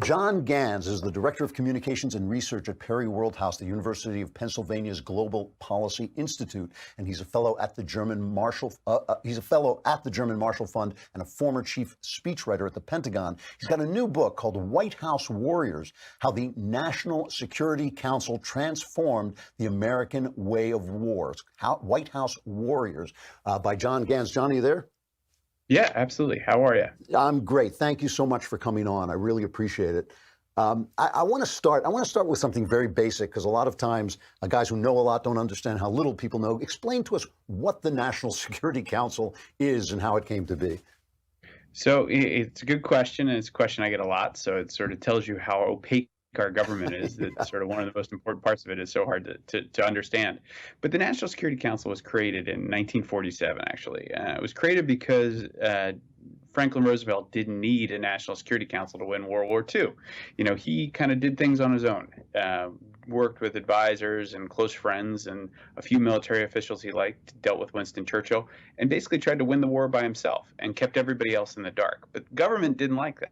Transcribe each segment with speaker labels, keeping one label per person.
Speaker 1: John Gans is the Director of Communications and Research at Perry Worldhouse, the University of Pennsylvania's Global Policy Institute, and he's a fellow at the German Marshall. Fund and a former chief speechwriter at the Pentagon. He's got a new book called White House Warriors: How the National Security Council Transformed the American Way of War. White House Warriors by John Gans. John, are you there?
Speaker 2: Yeah, absolutely. How are you?
Speaker 1: I'm great. Thank you so much for coming on. I really appreciate it. I want to start with something very basic, because a lot of times guys who know a lot don't understand how little people know. Explain to us what the National Security Council is and how it came to be.
Speaker 2: So it's a good question, and it's a question I get a lot. So it sort of tells you how opaque our government is. That's sort of one of the most important parts of it. Is so hard to understand. But the National Security Council was created in 1947, actually. It was created because Franklin Roosevelt didn't need a National Security Council to win World War II. You know, he kind of did things on his own, worked with advisors and close friends and a few military officials he liked, dealt with Winston Churchill, and basically tried to win the war by himself and kept everybody else in the dark. But government didn't like that.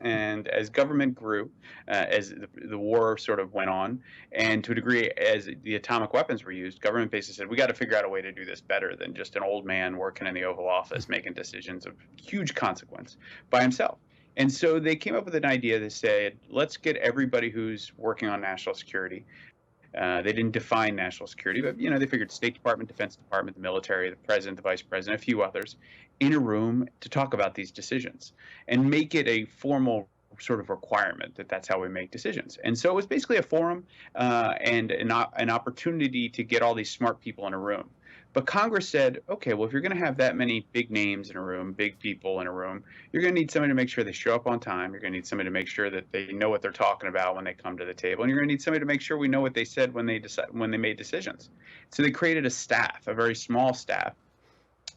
Speaker 2: And as government grew, as the war sort of went on, and to a degree, as the atomic weapons were used, government basically said, we got to figure out a way to do this better than just an old man working in the Oval Office making decisions of huge consequence by himself. And so they came up with an idea that said, let's get everybody who's working on national security. They didn't define national security, but they figured State Department, Defense Department, the military, the president, the vice president, a few others, in a room to talk about these decisions and make it a formal sort of requirement that that's how we make decisions. And so it was basically a forum and an opportunity to get all these smart people in a room. But Congress said, okay, well, if you're going to have that many big names in a room, big people in a room, you're going to need somebody to make sure they show up on time. You're going to need somebody to make sure that they know what they're talking about when they come to the table. And you're going to need somebody to make sure we know what they said when they made decisions. So they created a staff, a very small staff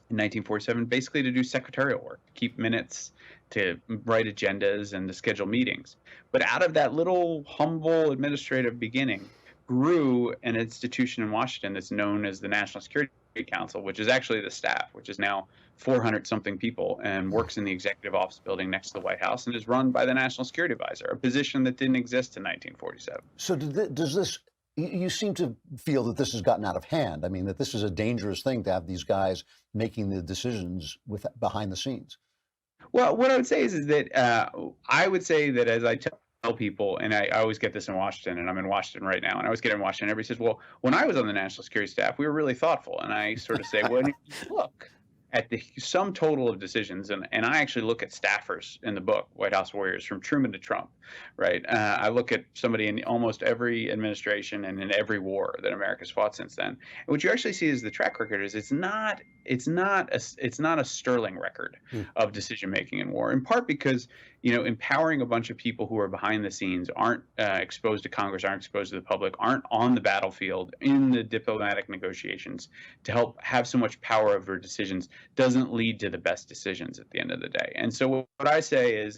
Speaker 2: in 1947, basically to do secretarial work, to keep minutes, to write agendas, and to schedule meetings. But out of that little humble administrative beginning grew an institution in Washington that's known as the National Security Council, which is actually the staff, which is now 400-something people and works in the executive office building next to the White House and is run by the National Security Advisor, a position that didn't exist in 1947.
Speaker 1: So does this, you seem to feel that this has gotten out of hand. I mean, that this is a dangerous thing to have these guys making the decisions behind the scenes.
Speaker 2: Well, what I would say is that I would say that, as I tell people, and I always get this in Washington, and I'm in Washington right now, and I always get in Washington, everybody says, well, when I was on the national security staff, we were really thoughtful. And I sort of say, well, look at the sum total of decisions, and I actually look at staffers in the book, White House Warriors, from Truman to Trump, right? I look at somebody in almost every administration and in every war that America's fought since then. And what you actually see is the track record is it's not a sterling record of decision making in war, in part because empowering a bunch of people who are behind the scenes, aren't exposed to Congress, aren't exposed to the public, aren't on the battlefield in the diplomatic negotiations to help have so much power over decisions, doesn't lead to the best decisions at the end of the day. And so what I say is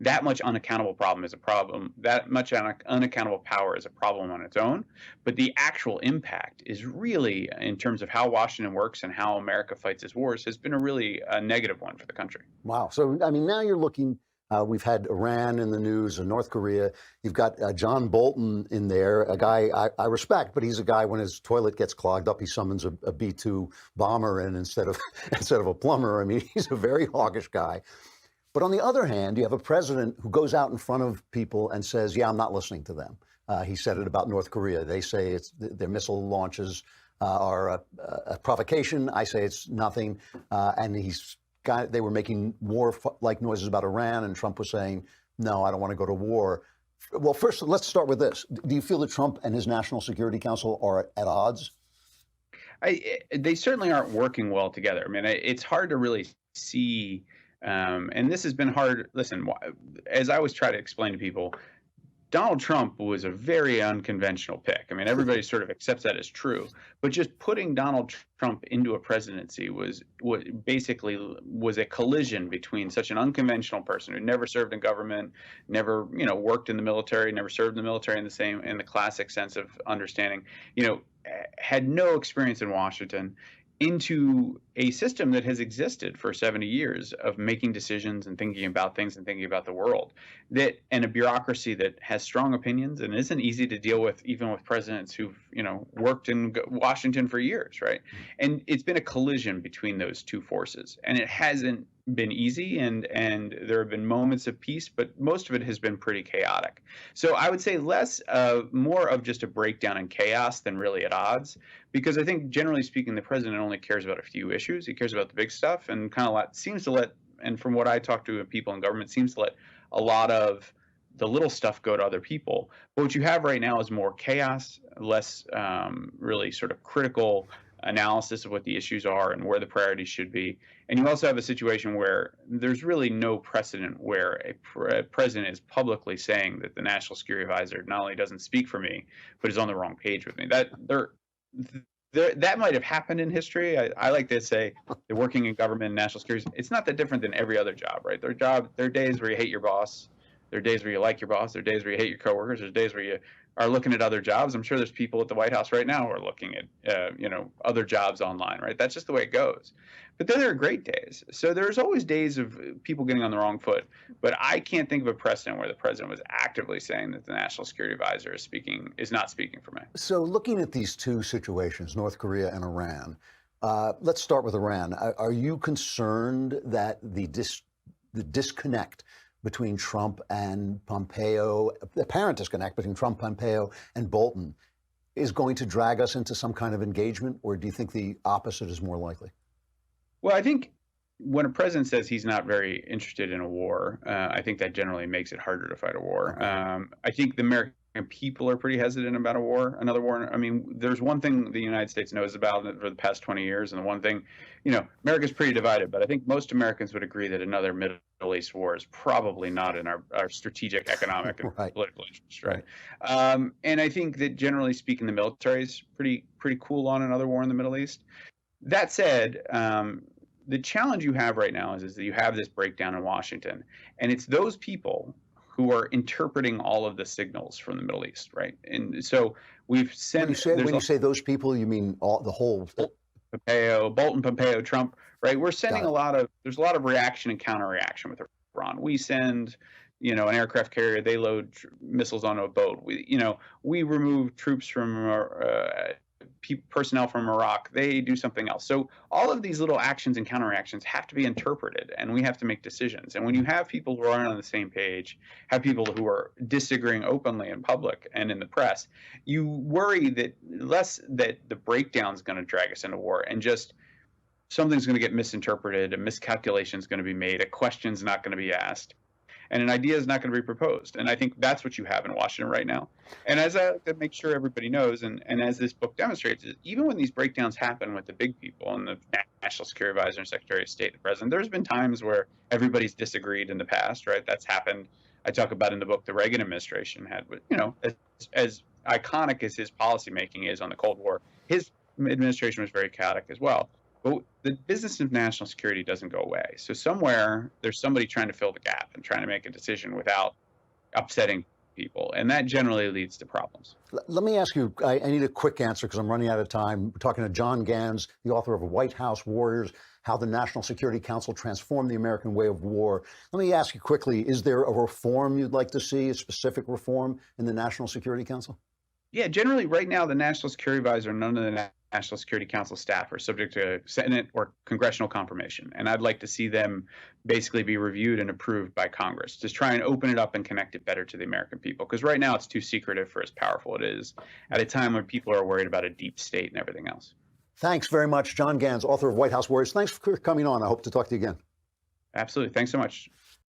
Speaker 2: that much unaccountable problem is a problem, that much unaccountable power is a problem on its own, but the actual impact is really, in terms of how Washington works and how America fights its wars, has been a really negative one for the country.
Speaker 1: Wow. So, I mean, now you're looking, we've had Iran in the news and North Korea. You've got John Bolton in there, a guy I respect, but he's a guy, when his toilet gets clogged up, he summons a B-2 bomber in instead of a plumber. I mean, he's a very hawkish guy. But on the other hand, you have a president who goes out in front of people and says, yeah, I'm not listening to them. He said it about North Korea. They say their missile launches are a provocation. I say it's nothing. And they were making war-like noises about Iran, and Trump was saying, no, I don't want to go to war. Well, first, let's start with this. Do you feel that Trump and his National Security Council are at odds?
Speaker 2: They certainly aren't working well together. I mean, it's hard to really see, and this has been hard. Listen, as I always try to explain to people, Donald Trump was a very unconventional pick. I mean, everybody sort of accepts that as true. But just putting Donald Trump into a presidency was basically a collision between such an unconventional person who never served in government, never worked in the military, never served in the military in the classic sense of understanding, had no experience in Washington, into a system that has existed for 70 years of making decisions and thinking about things and thinking about the world, and a bureaucracy that has strong opinions and isn't easy to deal with, even with presidents who've worked in Washington for years, right? And it's been a collision between those two forces, and it hasn't been easy, and there have been moments of peace, but most of it has been pretty chaotic. So I would say more of just a breakdown in chaos than really at odds, because I think generally speaking, the president only cares about a few issues. He cares about the big stuff, and seems to let, and from what I talk to people in government, seems to let a lot of the little stuff go to other people. But what you have right now is more chaos, less really sort of critical analysis of what the issues are and where the priorities should be. And you also have a situation where there's really no precedent where a president is publicly saying that the national security advisor not only doesn't speak for me, but is on the wrong page with me. That might have happened in history. I like to say that working in government and national security, it's not that different than every other job, right? There are days where you hate your boss. There are days where you like your boss. There are days where you hate your coworkers. There's days where you are looking at other jobs. I'm sure there's people at the White House right now who are looking at other jobs online, right? That's just the way it goes. But then there are great days. So there's always days of people getting on the wrong foot. But I can't think of a precedent where the president was actively saying that the national security advisor is not speaking for me.
Speaker 1: So looking at these two situations, North Korea and Iran, let's start with Iran. Are you concerned that the disconnect between Trump and Pompeo, the apparent disconnect between Trump, Pompeo, and Bolton, is going to drag us into some kind of engagement, or do you think the opposite is more likely?
Speaker 2: Well, I think when a president says he's not very interested in a war, I think that generally makes it harder to fight a war. I think the American people are pretty hesitant about another war. I mean, there's one thing the United States knows about for the past 20 years, and the one thing, America's pretty divided, but I think most Americans would agree that another Middle East war is probably not in our strategic, economic, and political interest, right? And I think that generally speaking, the military is pretty cool on another war in the Middle East. That said, the challenge you have right now is that you have this breakdown in Washington, and it's those people who are interpreting all of the signals from the Middle East, right? And so we've sent.
Speaker 1: When you say those people, you mean the whole
Speaker 2: Bolton, Pompeo, Trump, right? We're sending there's a lot of reaction and counter-reaction with Iran. We send, an aircraft carrier, they load missiles onto a boat. We remove troops from personnel from Iraq, they do something else. So all of these little actions and counteractions have to be interpreted, and we have to make decisions. And when you have people who aren't on the same page, have people who are disagreeing openly in public and in the press, you worry that the breakdown is going to drag us into war, and just something's going to get misinterpreted, a miscalculation is going to be made, a question's not going to be asked, and an idea is not going to be proposed. And I think that's what you have in Washington right now. And as I like to make sure everybody knows, and as this book demonstrates, is even when these breakdowns happen with the big people and the National Security Advisor and Secretary of State, the President, there's been times where everybody's disagreed in the past, right? That's happened. I talk about in the book the Reagan administration had, as iconic as his policymaking is on the Cold War, his administration was very chaotic as well. But the business of national security doesn't go away. So somewhere there's somebody trying to fill the gap and trying to make a decision without upsetting people. And that generally leads to problems.
Speaker 1: Let me ask you, I need a quick answer because I'm running out of time. We're talking to John Gans, the author of White House Warriors, How the National Security Council Transformed the American Way of War. Let me ask you quickly, is there a reform you'd like to see, a specific reform in the National Security Council?
Speaker 2: Yeah, generally right now, the National Security Advisor, none of the National Security Council staff are subject to Senate or congressional confirmation. And I'd like to see them basically be reviewed and approved by Congress. Just try and open it up and connect it better to the American people. Because right now it's too secretive for as powerful it is at a time when people are worried about a deep state and everything else.
Speaker 1: Thanks very much, John Gans, author of White House Warriors. Thanks for coming on. I hope to talk to you again.
Speaker 2: Absolutely. Thanks so much.